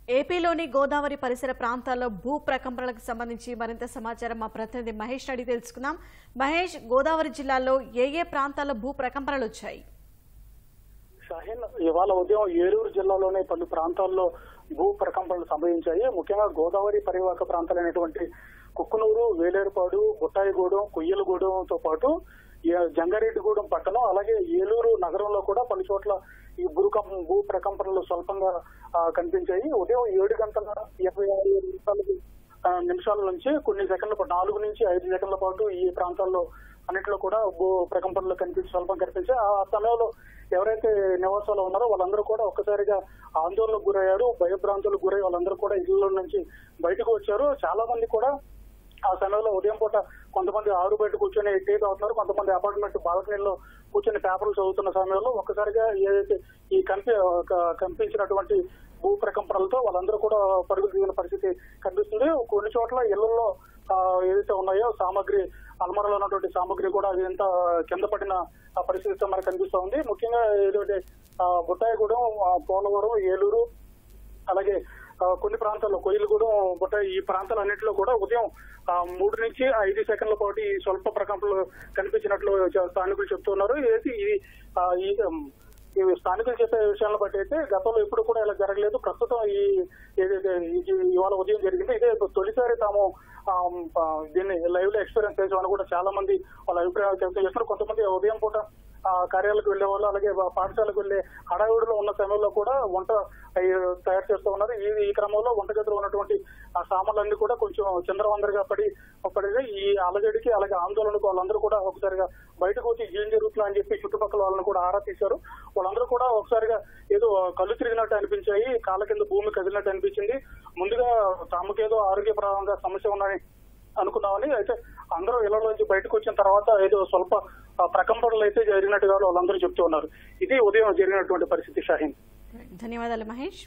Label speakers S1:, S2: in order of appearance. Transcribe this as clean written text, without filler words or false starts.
S1: ఏపీలోని గోదావరి పరిసర ప్రాంతాల్లో భూ ప్రకంపనలకు సంబంధించి మరింత సమాచారం మా ప్రతినిధి మహేష్ అడిగి తెలుసుకుందాం. మహేష్, గోదావరి జిల్లాలో ఏ ప్రాంతాల్లో భూ ప్రకంపనలు వచ్చాయి?
S2: షాహీన్, ఇవాళ ఉదయం ఏలూరు జిల్లాలోని పలు ప్రాంతాల్లో భూ ప్రకంపనలు సంభవించాయి. ముఖ్యంగా గోదావరి పరివాహక ప్రాంతాలైనటువంటి కుక్కునూరు, వేలేరుపాడు, బుట్టాయిగూడెం, కొయ్యలగూడెంతో పాటు జంగారెడ్డిగూడెం పట్టణం, అలాగే ఏలూరు నగరంలో కూడా పలు చోట్ల ఈ భూ ప్రకంపనలు స్వల్పంగా కనిపించాయి. ఉదయం 7 గంటల 26 నిమిషాల నుంచి కొన్ని సెకండ్ల పాటు 4 నుంచి 5 సెకండ్ల పాటు ఈ ప్రాంతాల్లో అన్నింటిలో కూడా భూ ప్రకంపనలు స్వల్పం కనిపించాయి. ఆ సమయంలో ఎవరైతే నివాసాలు ఉన్నారో వాళ్ళందరూ కూడా ఒక్కసారిగా ఆందోళనకు గురయ్యారు, భయభ్రాంతులకు గురై వాళ్ళందరూ కూడా ఇళ్ల నుంచి బయటకు వచ్చారు. చాలా మంది కూడా ఆ సమయంలో ఉదయం పూట కొంతమంది ఆరు బయట కూర్చొని టీ తాగుతున్నారు, కొంతమంది అపార్ట్మెంట్ బాల్కనీలో కూర్చొని పేపర్లు చదువుతున్న సమయంలో ఒక్కసారిగా ఏదైతే ఈ కనిపించినటువంటి భూ ప్రకంపనలతో వాళ్ళందరూ కూడా పరుగులు దిగిన పరిస్థితి కనిపిస్తుంది. కొన్ని చోట్ల ఇళ్లలో ఏదైతే ఉన్నాయో సామాగ్రి, అల్మరలో ఉన్నటువంటి సామాగ్రి కూడా అది ఎంత కింద పడిన పరిస్థితి మనకు కనిపిస్తూ ఉంది. ముఖ్యంగా ఏదైతే బుట్టాయిగూడెం, పోలవరం, ఏలూరు, అలాగే కొన్ని ప్రాంతాల్లో కొయ్యలగూడెం, బుట్టాయి ఈ ప్రాంతాలన్నింటిలో కూడా ఉదయం 3 నుంచి 5 సెకండ్ల పాటు ఈ స్వల్ప ప్రకంపనలు కనిపించినట్లు స్థానికులు చెప్తున్నారు. ఈ స్థానికులు చెప్పే విషయాలను బట్టి అయితే గతంలో ఎప్పుడు కూడా ఇలా జరగలేదు. ప్రస్తుతం ఏదైతే ఇవాళ ఉదయం జరిగింది ఇదే తొలిసారి తాము దీన్ని లైవ్ లో ఎక్స్పీరియన్స్ చేసామని కూడా చాలా మంది వాళ్ళ అభిప్రాయాలు వ్యక్తం చేస్తున్నారు. కొంతమంది ఉదయం పూట కార్యాలకు వెళ్లే వాళ్ళు, అలాగే పాఠశాలకు వెళ్లే హడావిడిలో ఉన్న సమయంలో కూడా వంట తయారు చేస్తూ ఉన్నారు. ఈ క్రమంలో వంటగదిలో ఉన్నటువంటి ఆ సామాన్లన్నీ కూడా కొంచెం చిందరవందరగా పడి ఈ అలజడికి అలాగే ఆందోళనకు వాళ్ళందరూ కూడా ఒకసారిగా బయటకు వచ్చి ఏం జరుగుతుందా అని చెప్పి చుట్టుపక్కల వాళ్ళని కూడా ఆరా తీశారు. వాళ్ళందరూ కూడా ఒకసారిగా ఏదో కళ్ళు తిరిగినట్టు అనిపించాయి, కాళ్ళ కింద భూమి కదిలినట్టు అనిపించింది. ముందుగా తమకేదో ఆరోగ్యపరంగా సమస్య ఉందని అనుకున్నామని, అయితే అందరూ ఇళ్లలోంచి బయటకు వచ్చిన తర్వాత ఏదో స్వల్ప ప్రకంపనలు అయితే జరిగినట్టుగా వాళ్ళందరూ చెప్తూ ఉన్నారు. ఇది ఉదయం జరిగినటువంటి పరిస్థితి. షాహీన్,
S1: ధన్యవాదాలు మహేష్.